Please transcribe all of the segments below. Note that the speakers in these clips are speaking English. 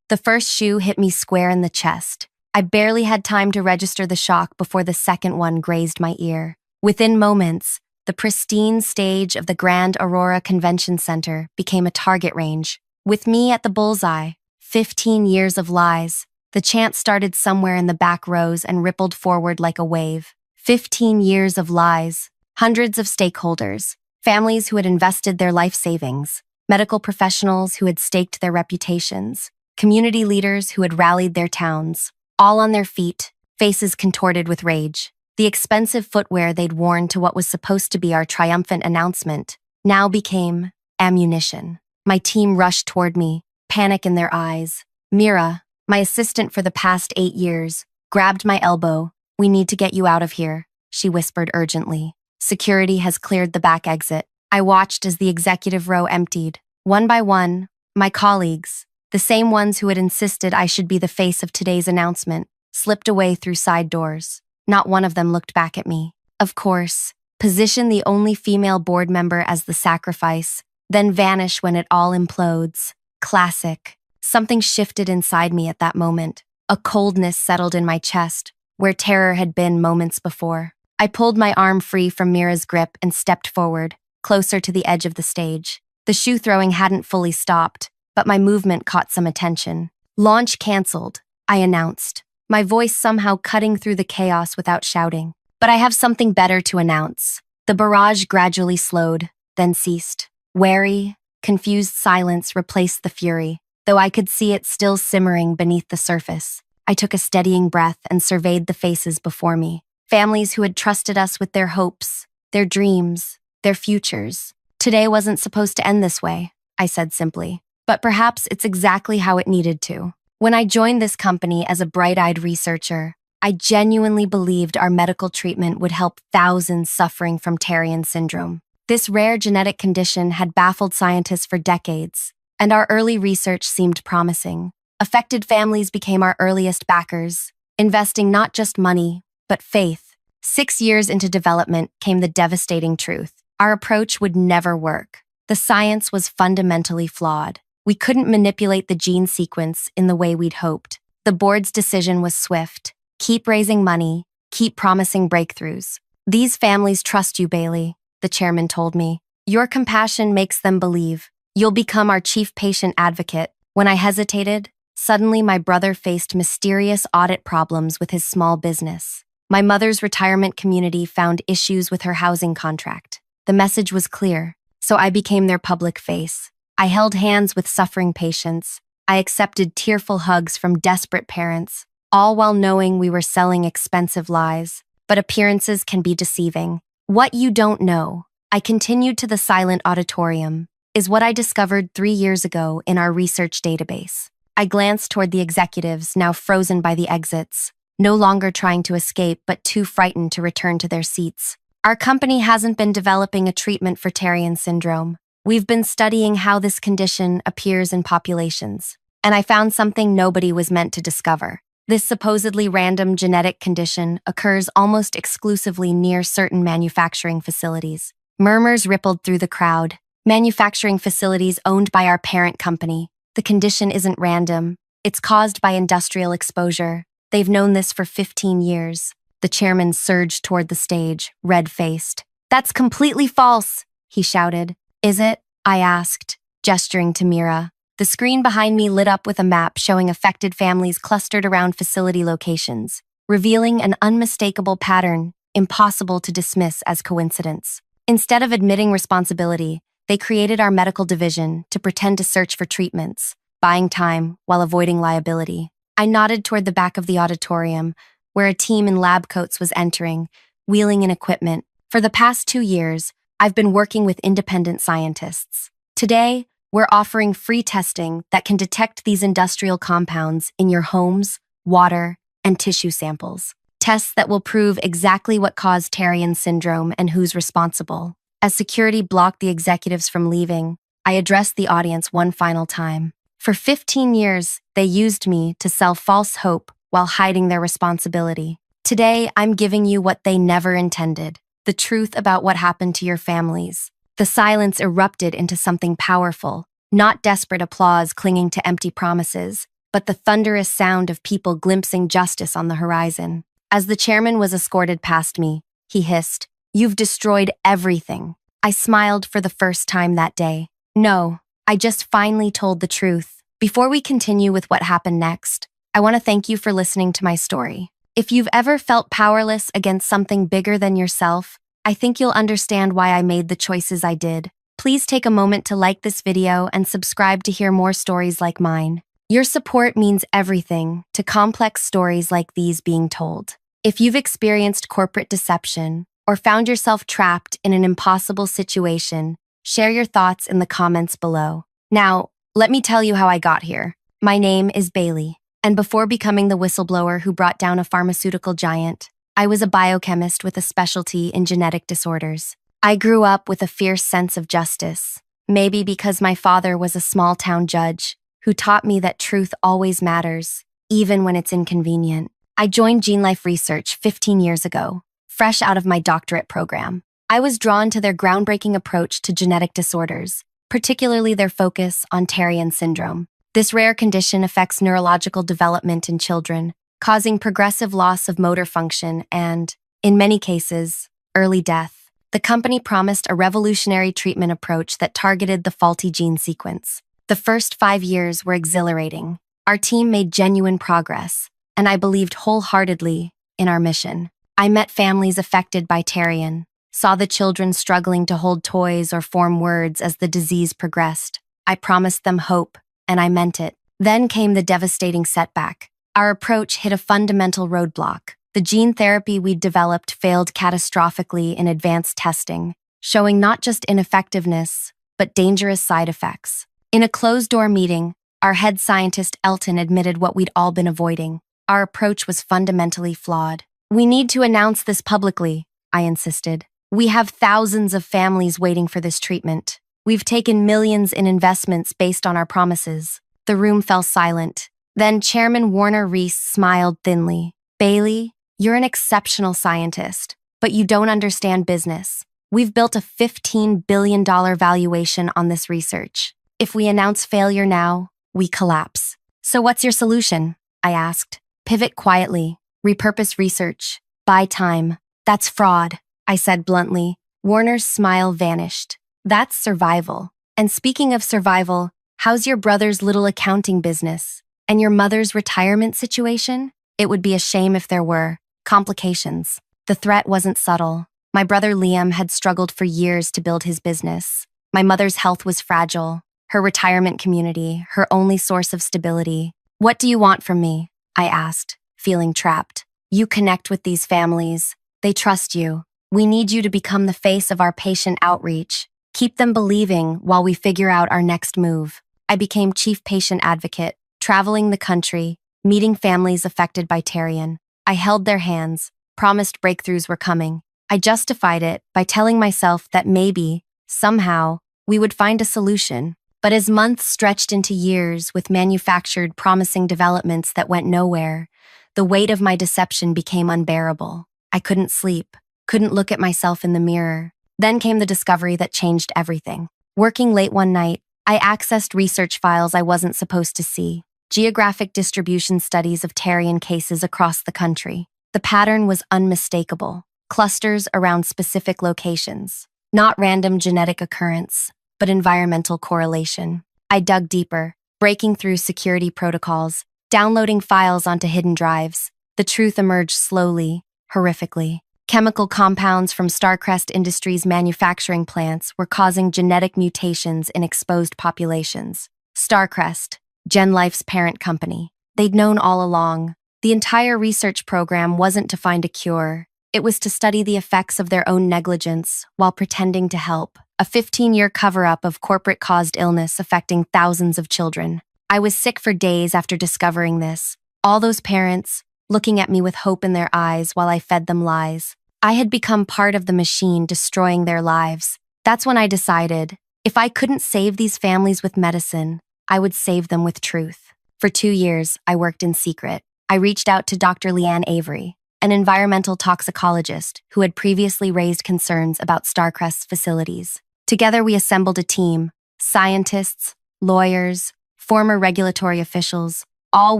The first shoe hit me square in the chest. I barely had time to register the shock before the second one grazed my ear. Within moments, the pristine stage of the Grand Aurora Convention Center became a target range. With me at the bullseye, 15 years of lies. The chant started somewhere in the back rows and rippled forward like a wave. 15 years of lies. Hundreds of stakeholders, families who had invested their life savings, medical professionals who had staked their reputations, community leaders who had rallied their towns, all on their feet, faces contorted with rage. The expensive footwear they'd worn to what was supposed to be our triumphant announcement now became ammunition. My team rushed toward me, panic in their eyes. Mira, my assistant for the past 8 years, grabbed my elbow. "We need to get you out of here," she whispered urgently. "Security has cleared the back exit." I watched as the executive row emptied. One by one, my colleagues, the same ones who had insisted I should be the face of today's announcement, slipped away through side doors. Not one of them looked back at me. Of course, position the only female board member as the sacrifice, then vanish when it all implodes. Classic. Something shifted inside me at that moment. A coldness settled in my chest, where terror had been moments before. I pulled my arm free from Mira's grip and stepped forward, closer to the edge of the stage. The shoe throwing hadn't fully stopped, but my movement caught some attention. "Launch canceled," I announced, my voice somehow cutting through the chaos without shouting. "But I have something better to announce." The barrage gradually slowed, then ceased. Wary, confused silence replaced the fury, though I could see it still simmering beneath the surface. I took a steadying breath and surveyed the faces before me. Families who had trusted us with their hopes, their dreams, their futures. "Today wasn't supposed to end this way," I said simply. But perhaps it's exactly how it needed to. When I joined this company as a bright-eyed researcher, I genuinely believed our medical treatment would help thousands suffering from Terrien syndrome. This rare genetic condition had baffled scientists for decades, and our early research seemed promising. Affected families became our earliest backers, investing not just money, but faith. 6 years into development came the devastating truth. Our approach would never work. The science was fundamentally flawed. We couldn't manipulate the gene sequence in the way we'd hoped. The board's decision was swift. Keep raising money, keep promising breakthroughs. "These families trust you, Bailey," the chairman told me. "Your compassion makes them believe. You'll become our chief patient advocate." When I hesitated, suddenly my brother faced mysterious audit problems with his small business. My mother's retirement community found issues with her housing contract. The message was clear, so I became their public face. I held hands with suffering patients. I accepted tearful hugs from desperate parents, all while knowing we were selling expensive lies. But appearances can be deceiving. What you don't know, I continued to the silent auditorium, is what I discovered 3 years ago in our research database. I glanced toward the executives, now frozen by the exits, no longer trying to escape but too frightened to return to their seats. "Our company hasn't been developing a treatment for Terrien syndrome. We've been studying how this condition appears in populations, and I found something nobody was meant to discover. This supposedly random genetic condition occurs almost exclusively near certain manufacturing facilities." Murmurs rippled through the crowd. "Manufacturing facilities owned by our parent company. The condition isn't random. It's caused by industrial exposure. They've known this for 15 years. The chairman surged toward the stage, red-faced. "That's completely false," he shouted. "Is it?" I asked, gesturing to Mira. The screen behind me lit up with a map showing affected families clustered around facility locations, revealing an unmistakable pattern impossible to dismiss as coincidence. Instead of admitting responsibility, they created our medical division to pretend to search for treatments, buying time while avoiding liability. I nodded toward the back of the auditorium, where a team in lab coats was entering, wheeling in equipment. For the past 2 years, I've been working with independent scientists. Today, we're offering free testing that can detect these industrial compounds in your homes, water, and tissue samples. Tests that will prove exactly what caused Terrien syndrome and who's responsible. As security blocked the executives from leaving, I addressed the audience one final time. For 15 years, they used me to sell false hope while hiding their responsibility. Today, I'm giving you what they never intended. The truth about what happened to your families. The silence erupted into something powerful, not desperate applause clinging to empty promises, but the thunderous sound of people glimpsing justice on the horizon. As the chairman was escorted past me, he hissed, "You've destroyed everything." I smiled for the first time that day. No, I just finally told the truth. Before we continue with what happened next, I want to thank you for listening to my story. If you've ever felt powerless against something bigger than yourself, I think you'll understand why I made the choices I did. Please take a moment to like this video and subscribe to hear more stories like mine. Your support means everything to complex stories like these being told. If you've experienced corporate deception or found yourself trapped in an impossible situation, share your thoughts in the comments below. Now, let me tell you how I got here. My name is Bailey, and before becoming the whistleblower who brought down a pharmaceutical giant, I was a biochemist with a specialty in genetic disorders. I grew up with a fierce sense of justice, maybe because my father was a small-town judge who taught me that truth always matters, even when it's inconvenient. I joined Gene Life Research 15 years ago, fresh out of my doctorate program. I was drawn to their groundbreaking approach to genetic disorders, particularly their focus on Terrien syndrome. This rare condition affects neurological development in children, causing progressive loss of motor function and, in many cases, early death. The company promised a revolutionary treatment approach that targeted the faulty gene sequence. The first 5 years were exhilarating. Our team made genuine progress, and I believed wholeheartedly in our mission. I met families affected by Terrien, saw the children struggling to hold toys or form words as the disease progressed. I promised them hope, and I meant it. Then came the devastating setback. Our approach hit a fundamental roadblock. The gene therapy we'd developed failed catastrophically in advanced testing, showing not just ineffectiveness, but dangerous side effects. In a closed-door meeting, our head scientist Elton admitted what we'd all been avoiding. Our approach was fundamentally flawed. "We need to announce this publicly," I insisted. "We have thousands of families waiting for this treatment. We've taken millions in investments based on our promises." The room fell silent. Then Chairman Warner Reese smiled thinly. "Bailey, you're an exceptional scientist, but you don't understand business. We've built a $15 billion valuation on this research. If we announce failure now, we collapse." "So what's your solution?" I asked. "Pivot quietly, repurpose research, buy time." "That's fraud," I said bluntly. Warner's smile vanished. "That's survival. And speaking of survival, how's your brother's little accounting business? And your mother's retirement situation? It would be a shame if there were complications." The threat wasn't subtle. My brother Liam had struggled for years to build his business. My mother's health was fragile. Her retirement community, her only source of stability. "What do you want from me?" I asked, feeling trapped. "You connect with these families. They trust you. We need you to become the face of our patient outreach. Keep them believing while we figure out our next move." I became chief patient advocate, traveling the country, meeting families affected by Terrien. I held their hands, promised breakthroughs were coming. I justified it by telling myself that maybe, somehow, we would find a solution. But as months stretched into years with manufactured, promising developments that went nowhere, the weight of my deception became unbearable. I couldn't sleep, couldn't look at myself in the mirror. Then came the discovery that changed everything. Working late one night, I accessed research files I wasn't supposed to see. Geographic distribution studies of Terrien cases across the country. The pattern was unmistakable. Clusters around specific locations. Not random genetic occurrence, but environmental correlation. I dug deeper, breaking through security protocols, downloading files onto hidden drives. The truth emerged slowly, horrifically. Chemical compounds from Starcrest Industries' manufacturing plants were causing genetic mutations in exposed populations. Starcrest, GenLife's parent company. They'd known all along. The entire research program wasn't to find a cure. It was to study the effects of their own negligence while pretending to help. A 15-year cover-up of corporate-caused illness affecting thousands of children. I was sick for days after discovering this. All those parents, looking at me with hope in their eyes while I fed them lies. I had become part of the machine destroying their lives. That's when I decided, if I couldn't save these families with medicine, I would save them with truth. For 2 years, I worked in secret. I reached out to Dr. Leanne Avery, an environmental toxicologist who had previously raised concerns about Starcrest's facilities. Together, we assembled a team: scientists, lawyers, former regulatory officials, all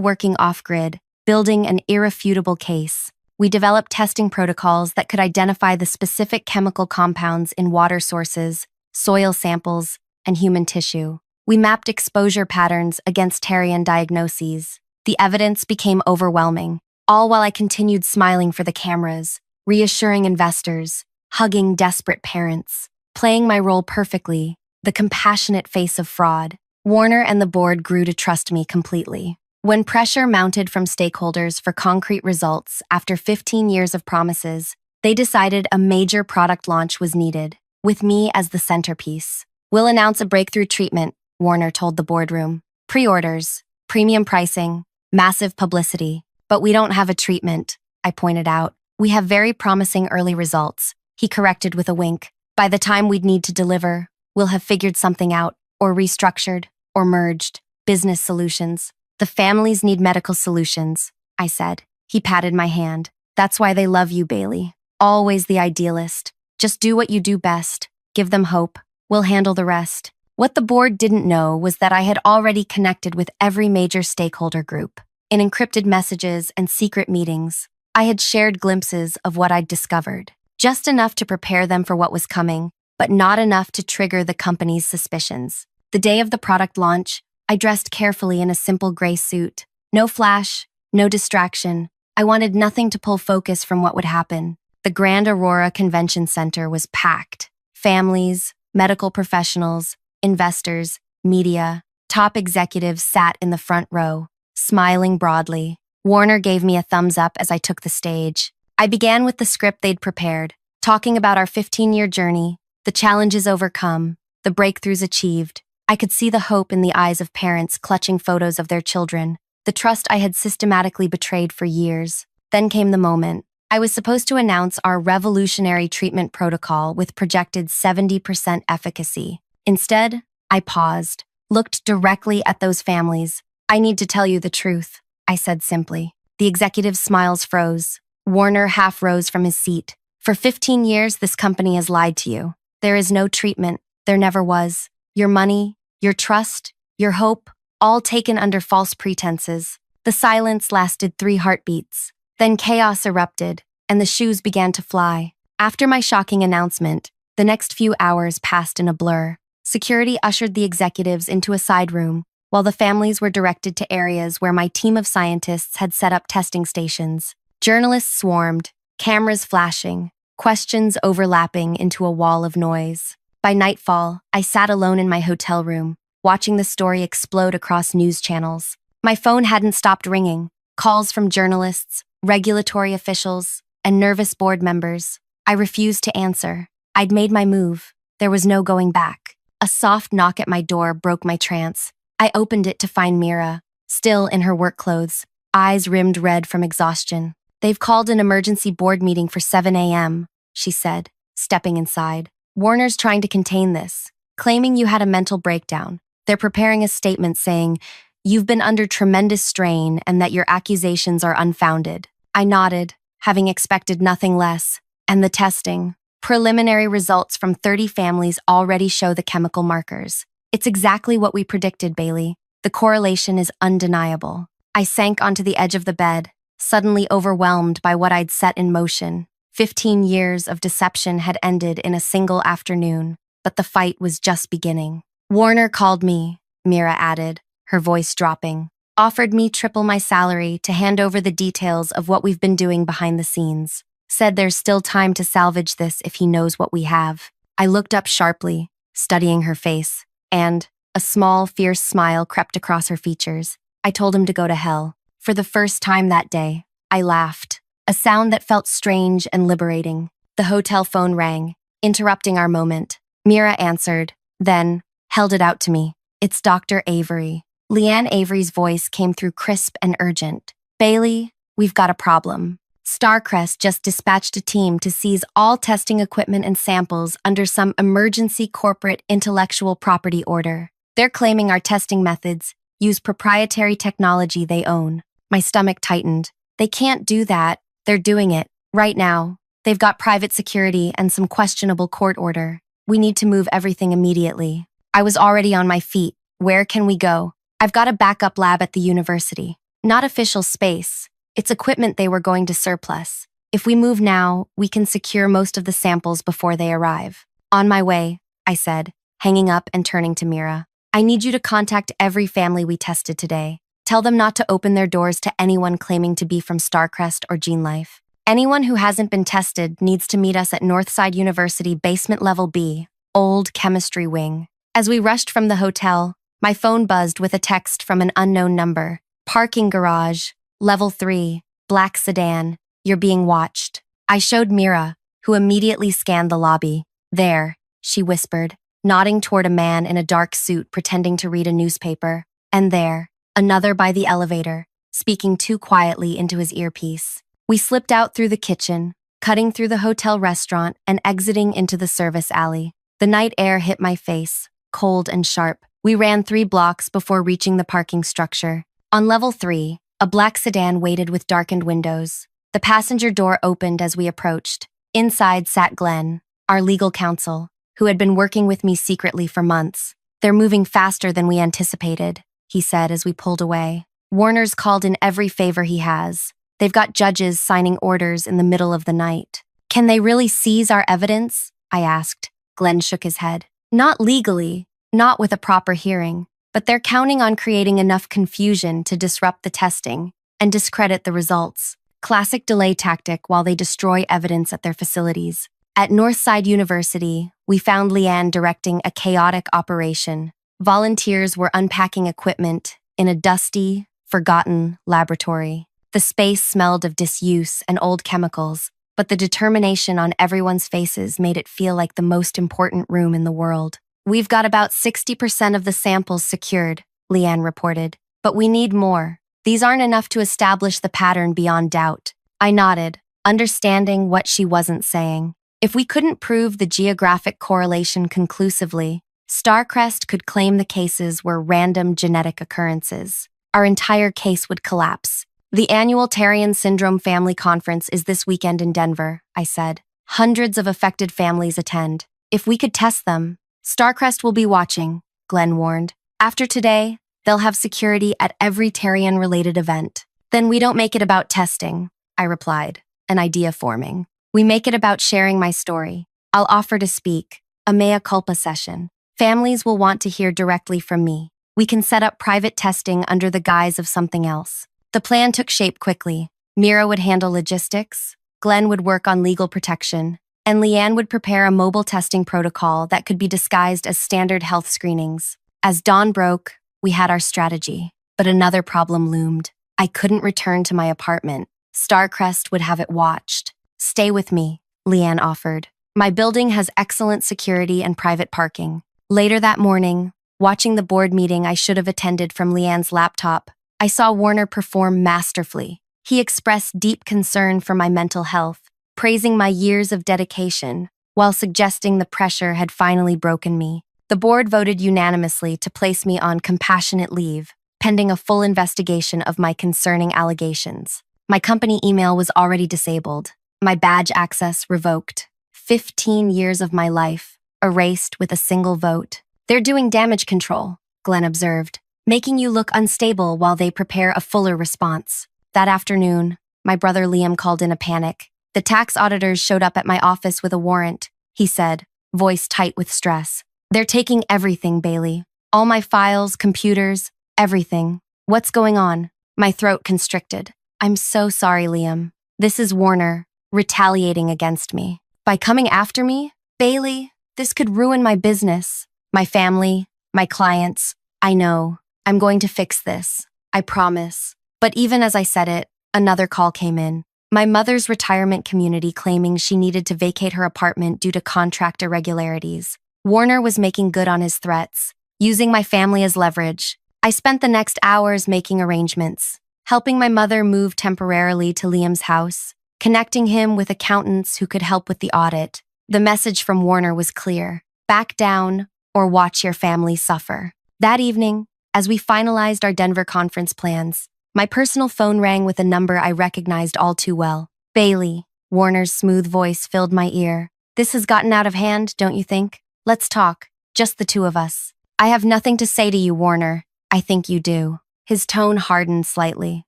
working off-grid, building an irrefutable case. We developed testing protocols that could identify the specific chemical compounds in water sources, soil samples, and human tissue. We mapped exposure patterns against Terrian diagnoses. The evidence became overwhelming, all while I continued smiling for the cameras, reassuring investors, hugging desperate parents, playing my role perfectly, the compassionate face of fraud. Warner and the board grew to trust me completely. When pressure mounted from stakeholders for concrete results after 15 years of promises, they decided a major product launch was needed, with me as the centerpiece. "We'll announce a breakthrough treatment," Warner told the boardroom. "Pre-orders, premium pricing, massive publicity. But we don't have a treatment," I pointed out. "We have very promising early results," he corrected with a wink. "By the time we'd need to deliver, we'll have figured something out, or restructured, or merged. Business solutions. The families need medical solutions," I said. He patted my hand. "That's why they love you, Bailey. Always the idealist. Just do what you do best. Give them hope. We'll handle the rest." What the board didn't know was that I had already connected with every major stakeholder group. In encrypted messages and secret meetings, I had shared glimpses of what I'd discovered. Just enough to prepare them for what was coming, but not enough to trigger the company's suspicions. The day of the product launch, I dressed carefully in a simple gray suit. No flash, no distraction. I wanted nothing to pull focus from what would happen. The Grand Aurora Convention Center was packed. Families, medical professionals, investors, media, top executives sat in the front row, smiling broadly. Warner gave me a thumbs up as I took the stage. I began with the script they'd prepared, talking about our 15-year journey, the challenges overcome, the breakthroughs achieved. I could see the hope in the eyes of parents clutching photos of their children, the trust I had systematically betrayed for years. Then came the moment. I was supposed to announce our revolutionary treatment protocol with projected 70% efficacy. Instead, I paused, looked directly at those families. "I need to tell you the truth," I said simply. The executive's smiles froze. Warner half rose from his seat. "For 15 years, this company has lied to you. There is no treatment. There never was. Your money, your trust, your hope, all taken under false pretenses." The silence lasted 3 heartbeats. Then chaos erupted, and the shoes began to fly. After my shocking announcement, the next few hours passed in a blur. Security ushered the executives into a side room, while the families were directed to areas where my team of scientists had set up testing stations. Journalists swarmed, cameras flashing, questions overlapping into a wall of noise. By nightfall, I sat alone in my hotel room, watching the story explode across news channels. My phone hadn't stopped ringing. Calls from journalists, regulatory officials, and nervous board members. I refused to answer. I'd made my move. There was no going back. A soft knock at my door broke my trance. I opened it to find Mira, still in her work clothes, eyes rimmed red from exhaustion. "They've called an emergency board meeting for 7 a.m., she said, stepping inside. "Warner's trying to contain this, claiming you had a mental breakdown. They're preparing a statement saying, you've been under tremendous strain and that your accusations are unfounded." I nodded, having expected nothing less. "And the testing. Preliminary results from 30 families already show the chemical markers. It's exactly what we predicted, Bailey. The correlation is undeniable." I sank onto the edge of the bed, suddenly overwhelmed by what I'd set in motion. 15 years of deception had ended in a single afternoon, but the fight was just beginning. "Warner called me," Mira added, her voice dropping. "Offered me triple my salary to hand over the details of what we've been doing behind the scenes. Said there's still time to salvage this if he knows what we have." I looked up sharply, studying her face, and a small, fierce smile crept across her features. I told him to go to hell. For the first time that day, I laughed, a sound that felt strange and liberating. The hotel phone rang, interrupting our moment. Mira answered, then held it out to me. "It's Dr. Avery." Leanne Avery's voice came through crisp and urgent. "Bailey, we've got a problem. Starcrest just dispatched a team to seize all testing equipment and samples under some emergency corporate intellectual property order. They're claiming our testing methods use proprietary technology they own." My stomach tightened. "They can't do that. They're doing it. Right now. They've got private security and some questionable court order. We need to move everything immediately." I was already on my feet. "Where can we go?" "I've got a backup lab at the university. Not official space. It's equipment they were going to surplus. If we move now, we can secure most of the samples before they arrive. On my way, I said, hanging up and turning to Mira. I need you to contact every family we tested today. Tell them not to open their doors to anyone claiming to be from Starcrest or Gene Life. Anyone who hasn't been tested needs to meet us at Northside University Basement Level B, Old Chemistry Wing. As we rushed from the hotel, my phone buzzed with a text from an unknown number. Parking garage, Level 3, black sedan. You're being watched. I showed Mira, who immediately scanned the lobby. There, she whispered, nodding toward a man in a dark suit pretending to read a newspaper. And there, another by the elevator, speaking too quietly into his earpiece. We slipped out through the kitchen, cutting through the hotel restaurant and exiting into the service alley. The night air hit my face, cold and sharp. We ran 3 blocks before reaching the parking structure. On Level 3, a black sedan waited with darkened windows. The passenger door opened as we approached. Inside sat Glenn, our legal counsel, who had been working with me secretly for months. They're moving faster than we anticipated, he said as we pulled away. Warner's called in every favor he has. They've got judges signing orders in the middle of the night. Can they really seize our evidence? I asked. Glenn shook his head. Not legally, not with a proper hearing, but they're counting on creating enough confusion to disrupt the testing and discredit the results. Classic delay tactic while they destroy evidence at their facilities. At Northside University, we found Leanne directing a chaotic operation. Volunteers were unpacking equipment in a dusty, forgotten laboratory. The space smelled of disuse and old chemicals, but the determination on everyone's faces made it feel like the most important room in the world. We've got about 60% of the samples secured, Leanne reported, but we need more. These aren't enough to establish the pattern beyond doubt. I nodded, understanding what she wasn't saying. If we couldn't prove the geographic correlation conclusively, Starcrest could claim the cases were random genetic occurrences. Our entire case would collapse. The annual Tarian Syndrome Family Conference is this weekend in Denver, I said. Hundreds of affected families attend. If we could test them, Starcrest will be watching, Glenn warned. After today, they'll have security at every Tarian-related event. Then we don't make it about testing, I replied, an idea forming. We make it about sharing my story. I'll offer to speak, a mea culpa session. Families will want to hear directly from me. We can set up private testing under the guise of something else. The plan took shape quickly. Mira would handle logistics, Glenn would work on legal protection, and Leanne would prepare a mobile testing protocol that could be disguised as standard health screenings. As dawn broke, we had our strategy, but another problem loomed. I couldn't return to my apartment. Starcrest would have it watched. Stay with me, Leanne offered. My building has excellent security and private parking. Later that morning, watching the board meeting I should have attended from Leanne's laptop, I saw Warner perform masterfully. He expressed deep concern for my mental health, praising my years of dedication, while suggesting the pressure had finally broken me. The board voted unanimously to place me on compassionate leave, pending a full investigation of my concerning allegations. My company email was already disabled, my badge access revoked. 15 years of my life, erased with a single vote. They're doing damage control, Glenn observed, making you look unstable while they prepare a fuller response. That afternoon, my brother Liam called in a panic. The tax auditors showed up at my office with a warrant, he said, voice tight with stress. They're taking everything, Bailey. All my files, computers, everything. What's going on? My throat constricted. I'm so sorry, Liam. This is Warner, retaliating against me. By coming after me, Bailey, this could ruin my business, my family, my clients. I know. I'm going to fix this. I promise. But even as I said it, another call came in. My mother's retirement community claiming she needed to vacate her apartment due to contract irregularities. Warner was making good on his threats, using my family as leverage. I spent the next hours making arrangements, helping my mother move temporarily to Liam's house, connecting him with accountants who could help with the audit. The message from Warner was clear. Back down or watch your family suffer. That evening, as we finalized our Denver conference plans, my personal phone rang with a number I recognized all too well. Bailey, Warner's smooth voice filled my ear. This has gotten out of hand, don't you think? Let's talk, just the two of us. I have nothing to say to you, Warner. I think you do. His tone hardened slightly.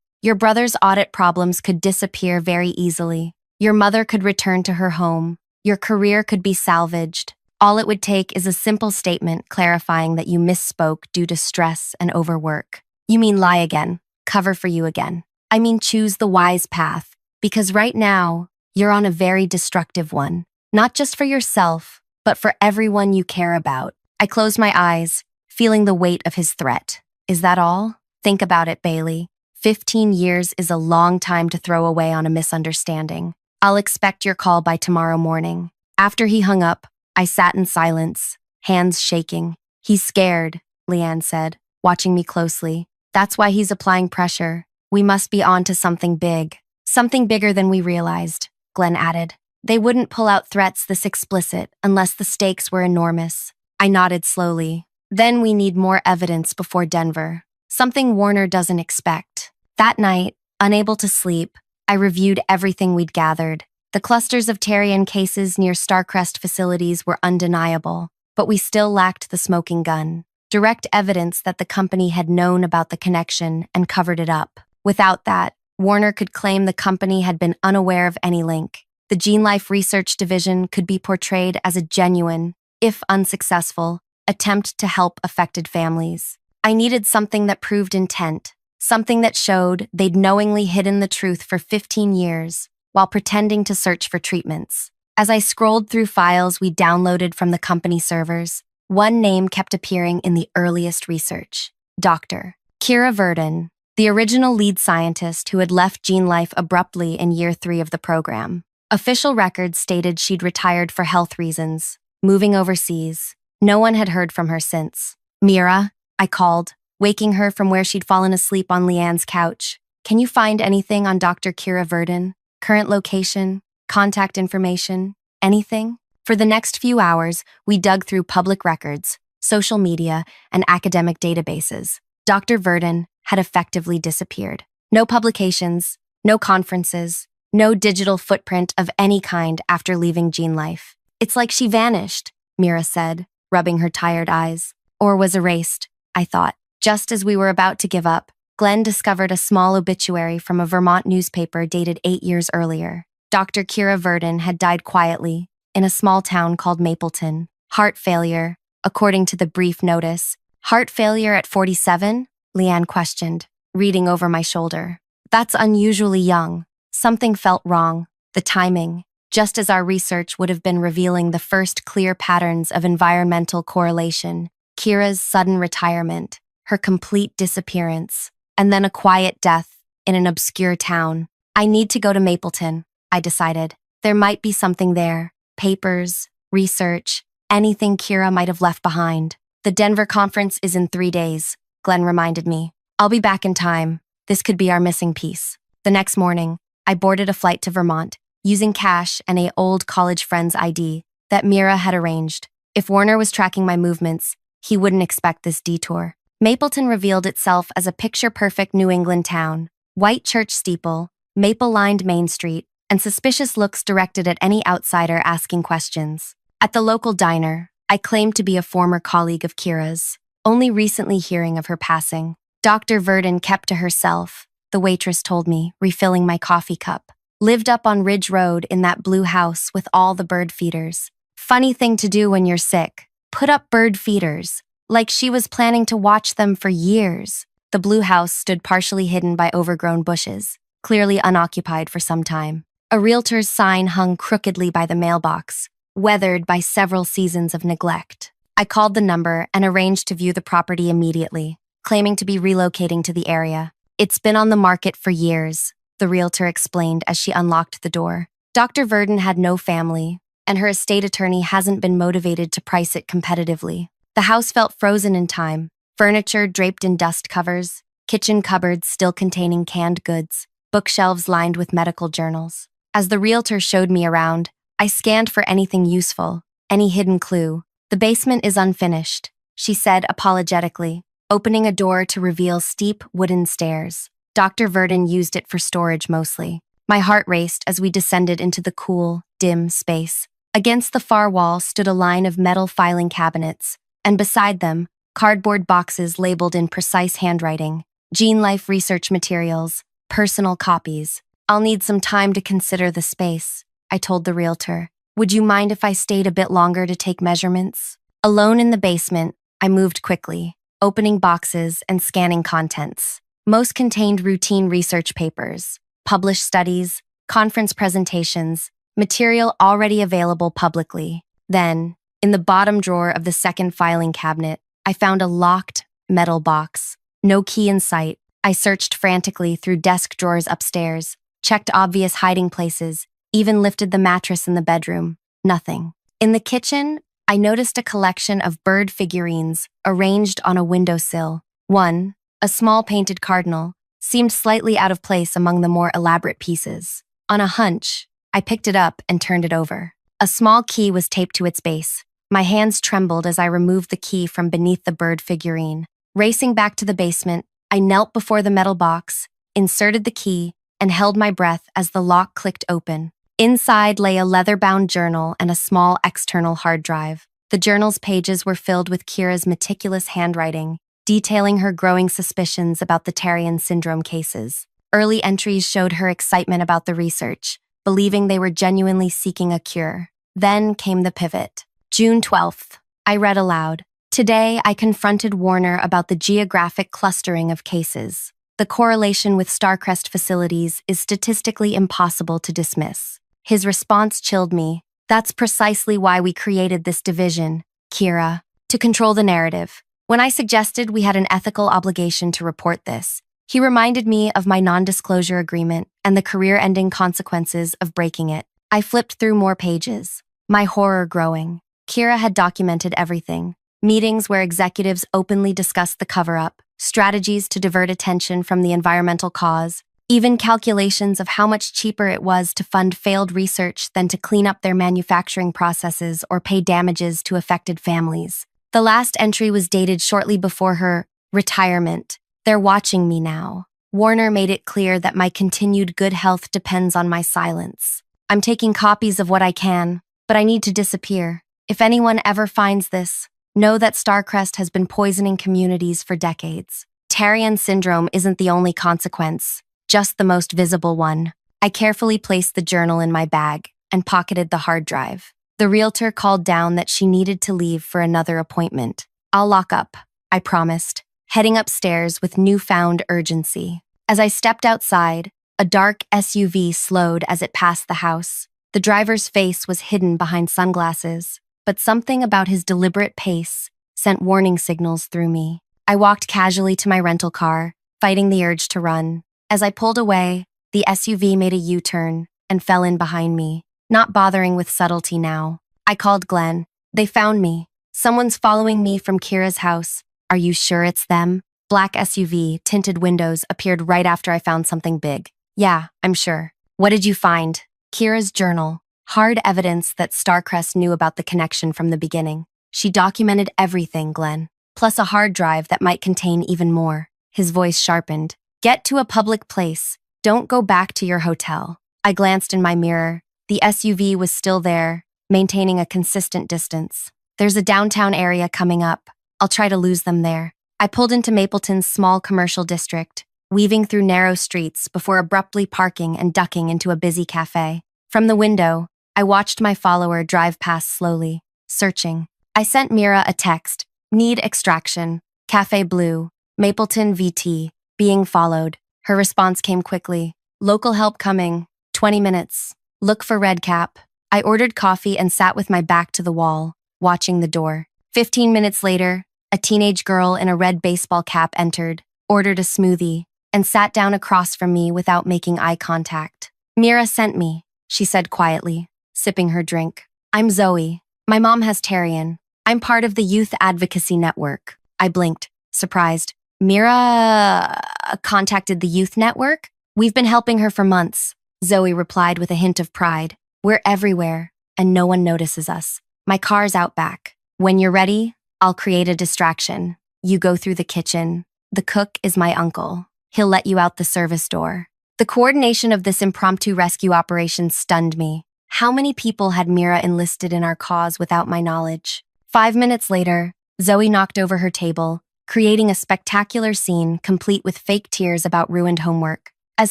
Your brother's audit problems could disappear very easily. Your mother could return to her home. Your career could be salvaged. All it would take is a simple statement clarifying that you misspoke due to stress and overwork. You mean lie again, cover for you again. I mean choose the wise path, because right now, you're on a very destructive one. Not just for yourself, but for everyone you care about. I closed my eyes, feeling the weight of his threat. Is that all? Think about it, Bailey. 15 years is a long time to throw away on a misunderstanding. I'll expect your call by tomorrow morning. After he hung up, I sat in silence, hands shaking. He's scared, Leanne said, watching me closely. That's why he's applying pressure. We must be on to something big. Something bigger than we realized, Glenn added. They wouldn't pull out threats this explicit unless the stakes were enormous. I nodded slowly. Then we need more evidence before Denver. Something Warner doesn't expect. That night, unable to sleep, I reviewed everything we'd gathered. The clusters of Terrian cases near Starcrest facilities were undeniable, but we still lacked the smoking gun. Direct evidence that the company had known about the connection and covered it up. Without that, Warner could claim the company had been unaware of any link. The Gene Life Research Division could be portrayed as a genuine, if unsuccessful, attempt to help affected families. I needed something that proved intent, something that showed they'd knowingly hidden the truth for 15 years while pretending to search for treatments. As I scrolled through files we downloaded from the company servers, one name kept appearing in the earliest research. Dr. Kira Verdon, the original lead scientist who had left Gene Life abruptly in year 3 of the program. Official records stated she'd retired for health reasons, moving overseas. No one had heard from her since. Mira, I called, waking her from where she'd fallen asleep on Leanne's couch. Can you find anything on Dr. Kira Verdon? Current location? Contact information? Anything? For the next few hours, we dug through public records, social media, and academic databases. Dr. Verdon had effectively disappeared. No publications, no conferences, no digital footprint of any kind after leaving Gene Life. It's like she vanished, Mira said, rubbing her tired eyes. Or was erased, I thought. Just as we were about to give up, Glenn discovered a small obituary from a Vermont newspaper dated 8 years earlier. Dr. Kira Verdon had died quietly in a small town called Mapleton. Heart failure, according to the brief notice. Heart failure at 47? Leanne questioned, reading over my shoulder. That's unusually young. Something felt wrong. The timing, just as our research would have been revealing the first clear patterns of environmental correlation. Kira's sudden retirement, her complete disappearance, and then a quiet death in an obscure town. I need to go to Mapleton, I decided. There might be something there. Papers, research, anything Kira might have left behind. The Denver conference is in 3 days, Glenn reminded me. I'll be back in time. This could be our missing piece. The next morning, I boarded a flight to Vermont, using cash and an old college friend's ID that Mira had arranged. If Warner was tracking my movements, he wouldn't expect this detour. Mapleton revealed itself as a picture-perfect New England town. White church steeple, maple-lined Main Street, and suspicious looks directed at any outsider asking questions. At the local diner, I claimed to be a former colleague of Kira's, only recently hearing of her passing. Dr. Verdon kept to herself, the waitress told me, refilling my coffee cup. Lived up on Ridge Road in that blue house with all the bird feeders. Funny thing to do when you're sick. Put up bird feeders. Like she was planning to watch them for years. The blue house stood partially hidden by overgrown bushes, clearly unoccupied for some time. A realtor's sign hung crookedly by the mailbox, weathered by several seasons of neglect. I called the number and arranged to view the property immediately, claiming to be relocating to the area. It's been on the market for years, the realtor explained as she unlocked the door. Dr. Verdon had no family, and her estate attorney hasn't been motivated to price it competitively. The house felt frozen in time, furniture draped in dust covers, kitchen cupboards still containing canned goods, bookshelves lined with medical journals. As the realtor showed me around, I scanned for anything useful, any hidden clue. The basement is unfinished, she said apologetically, opening a door to reveal steep wooden stairs. Dr. Verdon used it for storage mostly. My heart raced as we descended into the cool, dim space. Against the far wall stood a line of metal filing cabinets, and beside them, cardboard boxes labeled in precise handwriting, Gene Life research materials, personal copies. I'll need some time to consider the space, I told the realtor. Would you mind if I stayed a bit longer to take measurements? Alone in the basement, I moved quickly, opening boxes and scanning contents. Most contained routine research papers, published studies, conference presentations, material already available publicly. Then, in the bottom drawer of the second filing cabinet, I found a locked metal box. No key in sight. I searched frantically through desk drawers upstairs, checked obvious hiding places, even lifted the mattress in the bedroom. Nothing. In the kitchen, I noticed a collection of bird figurines arranged on a windowsill. One, a small painted cardinal, seemed slightly out of place among the more elaborate pieces. On a hunch, I picked it up and turned it over. A small key was taped to its base. My hands trembled as I removed the key from beneath the bird figurine. Racing back to the basement, I knelt before the metal box, inserted the key, and held my breath as the lock clicked open. Inside lay a leather-bound journal and a small external hard drive. The journal's pages were filled with Kira's meticulous handwriting, detailing her growing suspicions about the Tarian syndrome cases. Early entries showed her excitement about the research, believing they were genuinely seeking a cure. Then came the pivot. June 12th. I read aloud. Today, I confronted Warner about the geographic clustering of cases. The correlation with Starcrest facilities is statistically impossible to dismiss. His response chilled me. That's precisely why we created this division, Kira, to control the narrative. When I suggested we had an ethical obligation to report this, he reminded me of my non-disclosure agreement and the career-ending consequences of breaking it. I flipped through more pages, my horror growing. Kira had documented everything. Meetings where executives openly discussed the cover-up, strategies to divert attention from the environmental cause, even calculations of how much cheaper it was to fund failed research than to clean up their manufacturing processes or pay damages to affected families. The last entry was dated shortly before her retirement. They're watching me now. Warner made it clear that my continued good health depends on my silence. I'm taking copies of what I can, but I need to disappear. If anyone ever finds this, know that Starcrest has been poisoning communities for decades. Tarian syndrome isn't the only consequence, just the most visible one. I carefully placed the journal in my bag and pocketed the hard drive. The realtor called down that she needed to leave for another appointment. I'll lock up, I promised, heading upstairs with newfound urgency. As I stepped outside, a dark SUV slowed as it passed the house. The driver's face was hidden behind sunglasses, but something about his deliberate pace sent warning signals through me. I walked casually to my rental car, fighting the urge to run. As I pulled away, the SUV made a U-turn and fell in behind me, not bothering with subtlety now. I called Glenn. They found me. Someone's following me from Kira's house. Are you sure it's them? Black SUV, tinted windows appeared right after I found something big. Yeah, I'm sure. What did you find? Kira's journal. Hard evidence that Starcrest knew about the connection from the beginning. She documented everything, Glenn, plus a hard drive that might contain even more. His voice sharpened. Get to a public place. Don't go back to your hotel. I glanced in my mirror. The SUV was still there, maintaining a consistent distance. There's a downtown area coming up. I'll try to lose them there. I pulled into Mapleton's small commercial district, weaving through narrow streets before abruptly parking and ducking into a busy cafe. From the window, I watched my follower drive past slowly, searching. I sent Mira a text. Need extraction. Cafe Blue. Mapleton VT. Being followed. Her response came quickly. Local help coming. 20 minutes. Look for Red Cap. I ordered coffee and sat with my back to the wall, watching the door. 15 minutes later, a teenage girl in a red baseball cap entered, ordered a smoothie, and sat down across from me without making eye contact. Mira sent me, she said quietly, sipping her drink. I'm Zoe. My mom has Tarian. I'm part of the Youth Advocacy Network. I blinked, surprised. Mira contacted the Youth Network? We've been helping her for months, Zoe replied with a hint of pride. We're everywhere, and no one notices us. My car's out back. When you're ready, I'll create a distraction. You go through the kitchen. The cook is my uncle. He'll let you out the service door. The coordination of this impromptu rescue operation stunned me. How many people had Mira enlisted in our cause without my knowledge? 5 minutes later, Zoe knocked over her table, creating a spectacular scene complete with fake tears about ruined homework. As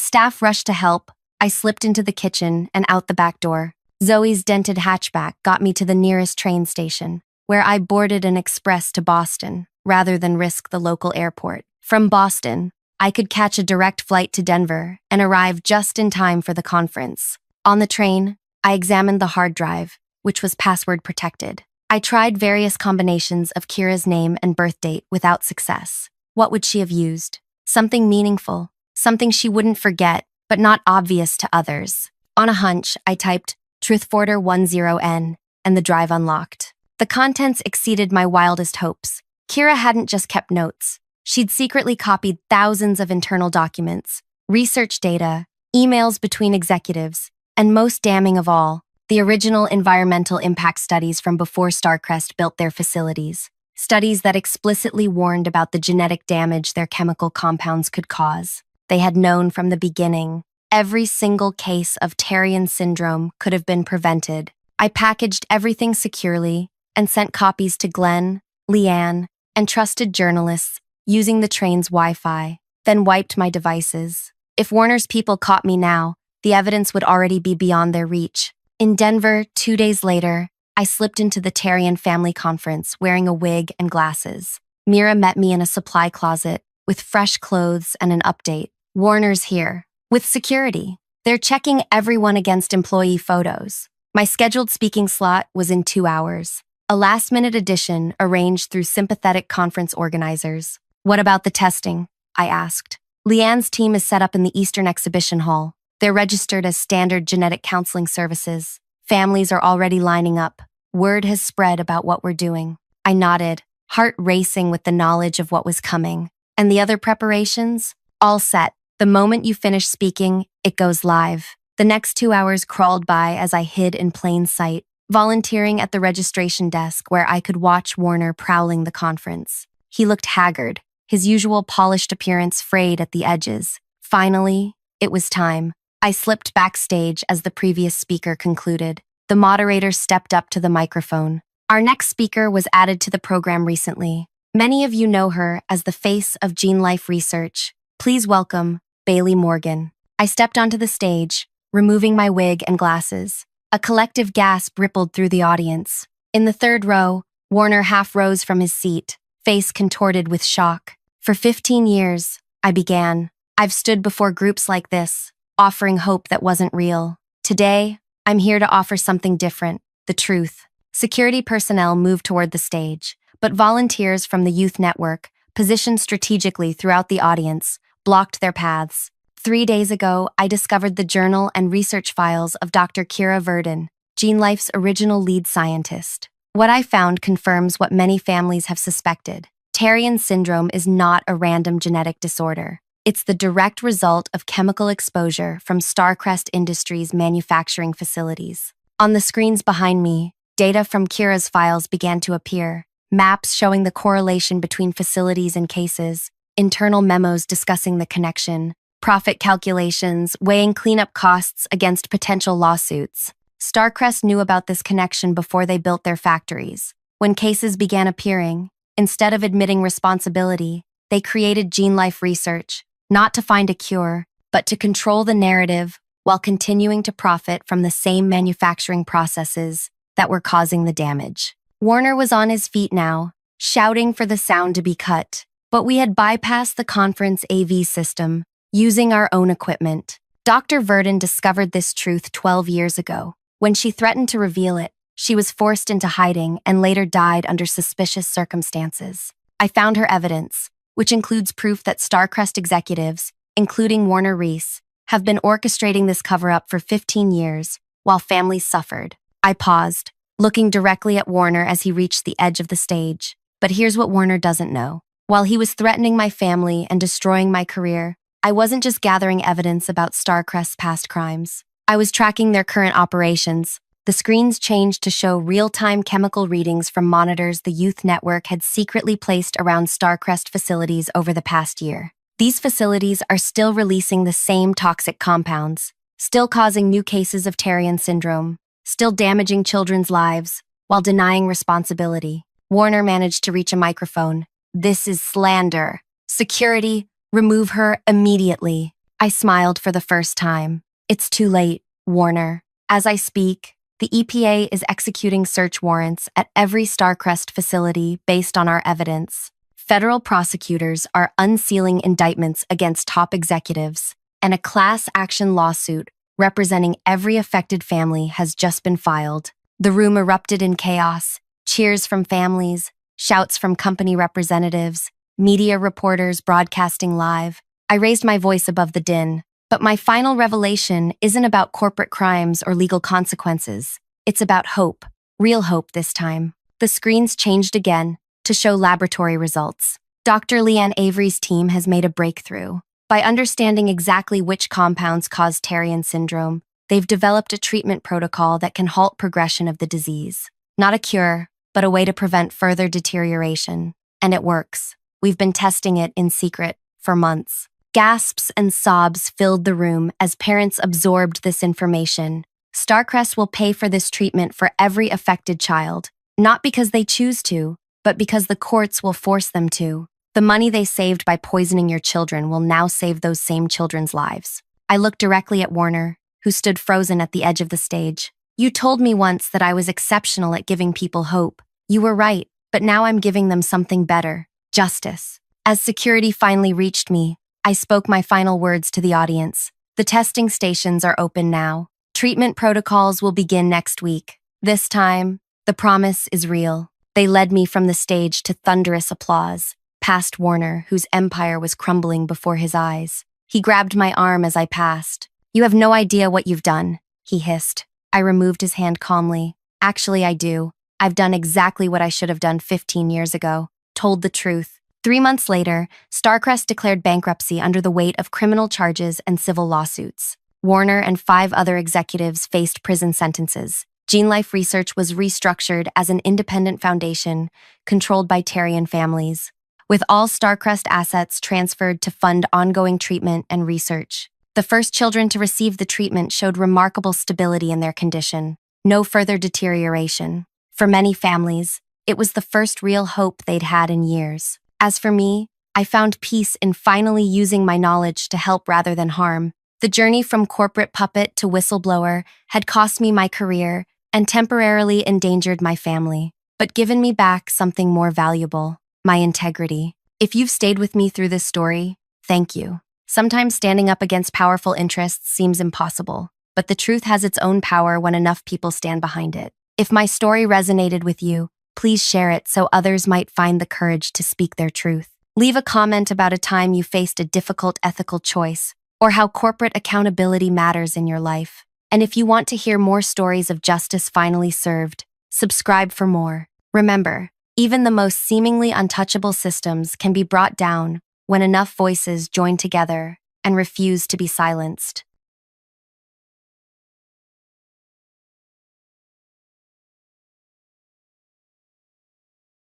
staff rushed to help, I slipped into the kitchen and out the back door. Zoe's dented hatchback got me to the nearest train station, where I boarded an express to Boston, rather than risk the local airport. From Boston, I could catch a direct flight to Denver and arrive just in time for the conference. On the train, I examined the hard drive, which was password protected. I tried various combinations of Kira's name and birth date without success. What would she have used? Something meaningful, something she wouldn't forget, but not obvious to others. On a hunch, I typed Truthforder10N, and the drive unlocked. The contents exceeded my wildest hopes. Kira hadn't just kept notes. She'd secretly copied thousands of internal documents, research data, emails between executives, and most damning of all, the original environmental impact studies from before Starcrest built their facilities. Studies that explicitly warned about the genetic damage their chemical compounds could cause. They had known from the beginning. Every single case of Terrien syndrome could have been prevented. I packaged everything securely and sent copies to Glenn, Leanne, and trusted journalists using the train's Wi-Fi, then wiped my devices. If Warner's people caught me now, the evidence would already be beyond their reach. In Denver, 2 days later, I slipped into the Terrien family conference wearing a wig and glasses. Mira met me in a supply closet with fresh clothes and an update. Warner's here. With security. They're checking everyone against employee photos. My scheduled speaking slot was in 2 hours. A last-minute addition arranged through sympathetic conference organizers. What about the testing? I asked. Leanne's team is set up in the Eastern Exhibition Hall. They're registered as standard genetic counseling services. Families are already lining up. Word has spread about what we're doing. I nodded, heart racing with the knowledge of what was coming. And the other preparations? All set. The moment you finish speaking, it goes live. The next 2 hours crawled by as I hid in plain sight, volunteering at the registration desk where I could watch Warner prowling the conference. He looked haggard, his usual polished appearance frayed at the edges. Finally, it was time. I slipped backstage as the previous speaker concluded. The moderator stepped up to the microphone. Our next speaker was added to the program recently. Many of you know her as the face of gene life research. Please welcome Bailey Morgan. I stepped onto the stage, removing my wig and glasses. A collective gasp rippled through the audience. In the third row, Warner half rose from his seat, face contorted with shock. For 15 years, I began. I've stood before groups like this, offering hope that wasn't real. Today, I'm here to offer something different, the truth. Security personnel moved toward the stage, but volunteers from the youth network, positioned strategically throughout the audience, blocked their paths. 3 days ago, I discovered the journal and research files of Dr. Kira Verdon, GeneLife's original lead scientist. What I found confirms what many families have suspected. Terrien syndrome is not a random genetic disorder. It's the direct result of chemical exposure from Starcrest Industries' manufacturing facilities. On the screens behind me, data from Kira's files began to appear, maps showing the correlation between facilities and cases, internal memos discussing the connection, profit calculations, weighing cleanup costs against potential lawsuits. Starcrest knew about this connection before they built their factories. When cases began appearing, instead of admitting responsibility, they created GeneLife Research, not to find a cure, but to control the narrative while continuing to profit from the same manufacturing processes that were causing the damage. Warner was on his feet now, shouting for the sound to be cut, but we had bypassed the conference AV system, using our own equipment. Dr. Verdon discovered this truth 12 years ago. When she threatened to reveal it, she was forced into hiding and later died under suspicious circumstances. I found her evidence, which includes proof that Starcrest executives, including Warner Reese, have been orchestrating this cover-up for 15 years, while families suffered. I paused, looking directly at Warner as he reached the edge of the stage. But here's what Warner doesn't know. While he was threatening my family and destroying my career, I wasn't just gathering evidence about Starcrest's past crimes. I was tracking their current operations. The screens changed to show real-time chemical readings from monitors the youth network had secretly placed around Starcrest facilities over the past year. These facilities are still releasing the same toxic compounds, still causing new cases of Terrien syndrome, still damaging children's lives, while denying responsibility. Warner managed to reach a microphone. This is slander. Security, remove her immediately. I smiled for the first time. It's too late, Warner. As I speak, the EPA is executing search warrants at every Starcrest facility based on our evidence. Federal prosecutors are unsealing indictments against top executives, and a class action lawsuit representing every affected family has just been filed. The room erupted in chaos, cheers from families, shouts from company representatives, media reporters broadcasting live. I raised my voice above the din. But my final revelation isn't about corporate crimes or legal consequences. It's about hope, real hope this time. The screens changed again to show laboratory results. Dr. Leanne Avery's team has made a breakthrough. By understanding exactly which compounds cause Terrien syndrome, they've developed a treatment protocol that can halt progression of the disease. Not a cure, but a way to prevent further deterioration. And it works. We've been testing it in secret for months. Gasps and sobs filled the room as parents absorbed this information. Starcrest will pay for this treatment for every affected child, not because they choose to, but because the courts will force them to. The money they saved by poisoning your children will now save those same children's lives. I looked directly at Warner, who stood frozen at the edge of the stage. You told me once that I was exceptional at giving people hope. You were right, but now I'm giving them something better: justice. As security finally reached me, I spoke my final words to the audience. The testing stations are open now. Treatment protocols will begin next week. This time, the promise is real. They led me from the stage to thunderous applause, past Warner, whose empire was crumbling before his eyes. He grabbed my arm as I passed. "You have no idea what you've done," he hissed. I removed his hand calmly. "Actually, I do. I've done exactly what I should have done 15 years ago. Told the truth." 3 months later, Starcrest declared bankruptcy under the weight of criminal charges and civil lawsuits. Warner and 5 other executives faced prison sentences. Gene Life Research was restructured as an independent foundation controlled by Terrien families, with all Starcrest assets transferred to fund ongoing treatment and research. The first children to receive the treatment showed remarkable stability in their condition, no further deterioration. For many families, it was the first real hope they'd had in years. As for me, I found peace in finally using my knowledge to help rather than harm. The journey from corporate puppet to whistleblower had cost me my career and temporarily endangered my family, but given me back something more valuable: my integrity. If you've stayed with me through this story, thank you. Sometimes standing up against powerful interests seems impossible, but the truth has its own power when enough people stand behind it. If my story resonated with you, please share it so others might find the courage to speak their truth. Leave a comment about a time you faced a difficult ethical choice, or how corporate accountability matters in your life. And if you want to hear more stories of justice finally served, subscribe for more. Remember, even the most seemingly untouchable systems can be brought down when enough voices join together and refuse to be silenced.